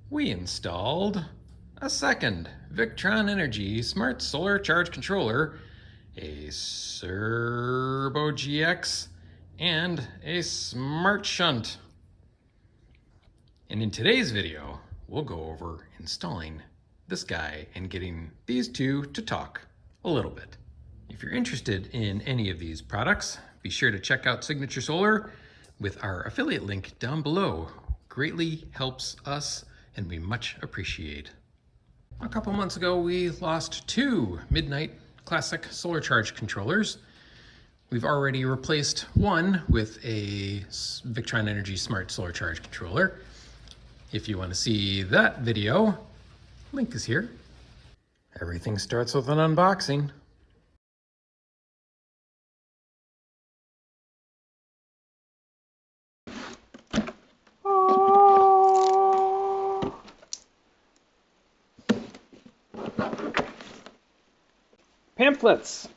we installed a second Victron Energy SmartSolar Charge Controller, a Cerbo GX, and a SmartShunt. And in today's video, we'll go over installing this guy and getting these two to talk a little bit. If you're interested in any of these products, be sure to check out Signature Solar with our affiliate link down below. Greatly helps us and we much appreciate. A couple months ago, we lost two Midnite Classic solar charge controllers. We've already replaced one with a Victron Energy SmartSolar Charge Controller. If you want to see that video, link is here. Everything starts with an unboxing. Pamphlets,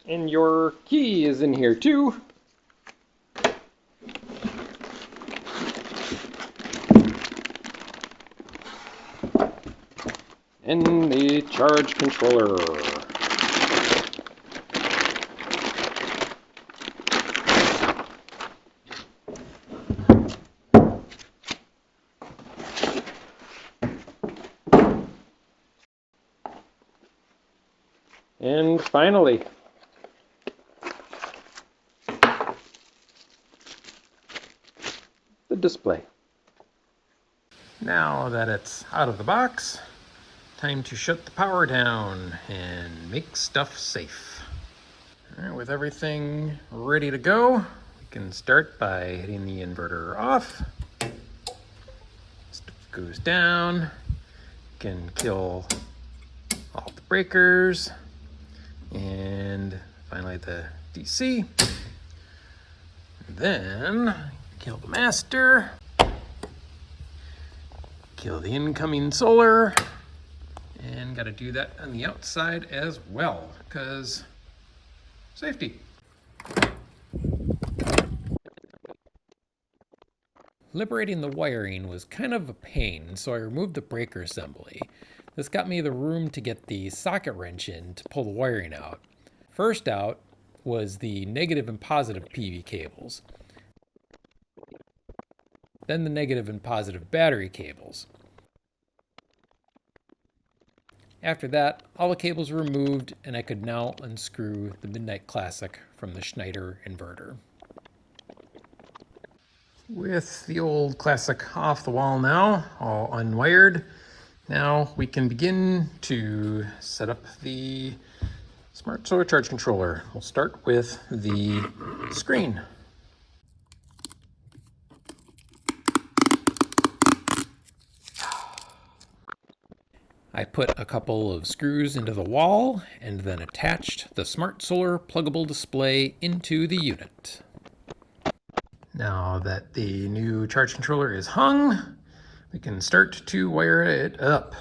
and your key is in here too. And the charge controller. And finally, the display. Now that it's out of the box, time to shut the power down and make stuff safe. All right, with everything ready to go, we can start by hitting the inverter off. Stuff goes down. Can kill all the breakers. And finally the DC. Then kill the master. Kill the incoming solar. And got to do that on the outside as well, because safety. Liberating the wiring was kind of a pain, so I removed the breaker assembly. This got me the room to get the socket wrench in to pull the wiring out. First out was the negative and positive PV cables. Then the negative and positive battery cables. After that, all the cables were removed and I could now unscrew the Midnite Classic from the Schneider inverter. With the old Classic off the wall now, all unwired, now we can begin to set up the Smart Solar Charge Controller. We'll start with the screen. I put a couple of screws into the wall and then attached the Smart Solar pluggable display into the unit. Now that the new charge controller is hung, we can start to wire it up.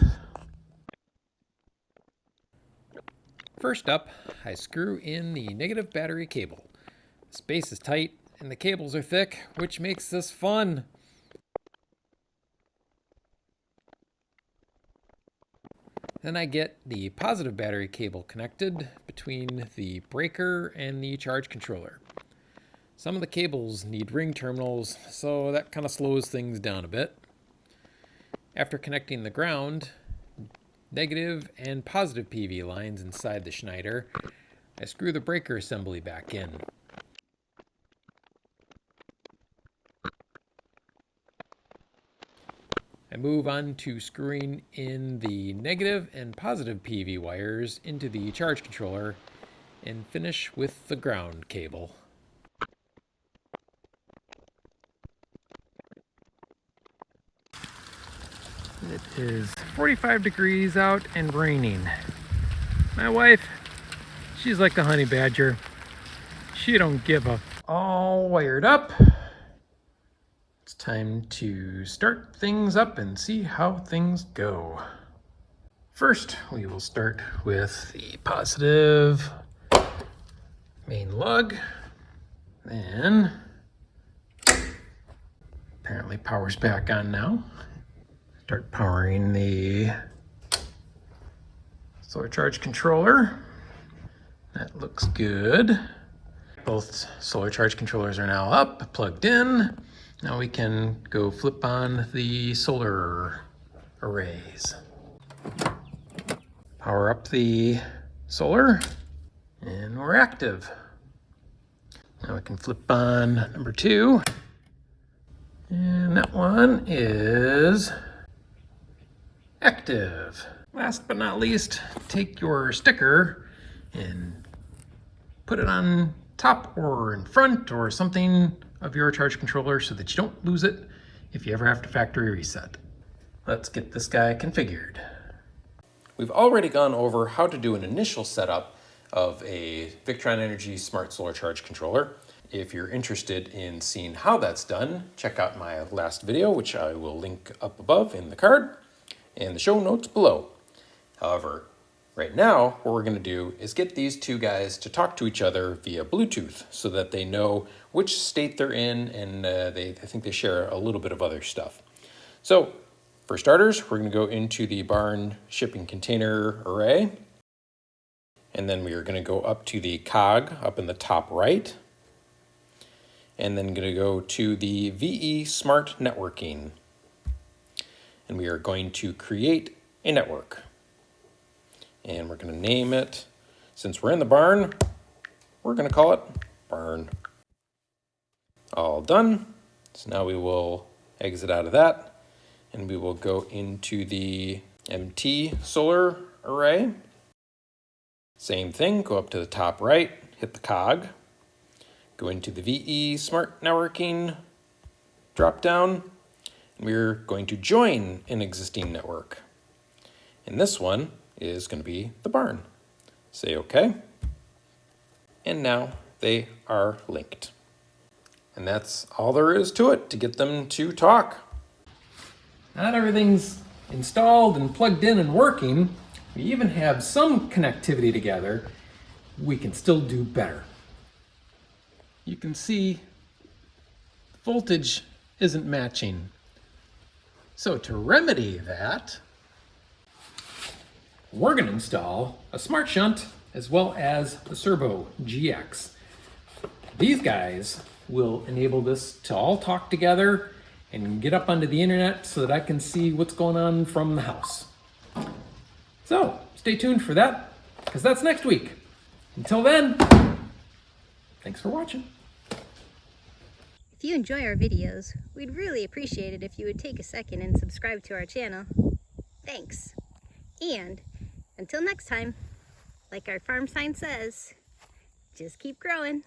First up, I screw in the negative battery cable. The space is tight and the cables are thick, which makes this fun. Then I get the positive battery cable connected between the breaker and the charge controller. Some of the cables need ring terminals, so that kind of slows things down a bit. After connecting the ground, negative and positive PV lines inside the Schneider, I screw the breaker assembly back in. I move on to screwing in the negative and positive PV wires into the charge controller and finish with the ground cable. It is 45 degrees out and raining. My wife, she's like a honey badger. She don't give a. All wired up. It's time to start things up and see how things go. First, we will start with the positive main lug. Then, apparently power's back on now. Start powering the solar charge controller. That looks good. Both solar charge controllers are now up, plugged in. Now we can go flip on the solar arrays. Power up the solar, and we're active. Now we can flip on number 2. And that one is active. Last but not least, take your sticker and put it on top or in front or something of your charge controller so that you don't lose it if you ever have to factory reset. Let's get this guy configured. We've already gone over how to do an initial setup of a Victron Energy SmartSolar charge controller. If you're interested in seeing how that's done, check out my last video, which I will link up above in the card and the show notes below. However, right now, what we're going to do is get these two guys to talk to each other via Bluetooth so that they know which state they're in, and I think they share a little bit of other stuff. So, for starters, we're going to go into the barn shipping container array, and then we are going to go up to the cog up in the top right, and then going to go to the VE Smart Networking, and we are going to create a network. And we're going to name it, since we're in the barn, we're going to call it barn. All done. So now we will exit out of that, and we will go into the MT solar array. Same thing, go up to the top right, hit the cog, go into the VE Smart Networking drop down, and we're going to join an existing network. And this one is going to be the barn. Say OK. And now they are linked. And that's all there is to it to get them to talk. Now that everything's installed and plugged in and working, we even have some connectivity together, we can still do better. You can see the voltage isn't matching. So to remedy that, we're going to install a SmartShunt as well as the Cerbo GX. These guys will enable this to all talk together and get up onto the internet so that I can see what's going on from the house. So stay tuned for that, because that's next week. Until then, thanks for watching. If you enjoy our videos, we'd really appreciate it if you would take a second and subscribe to our channel. Thanks. And until next time, like our farm sign says, just keep growing.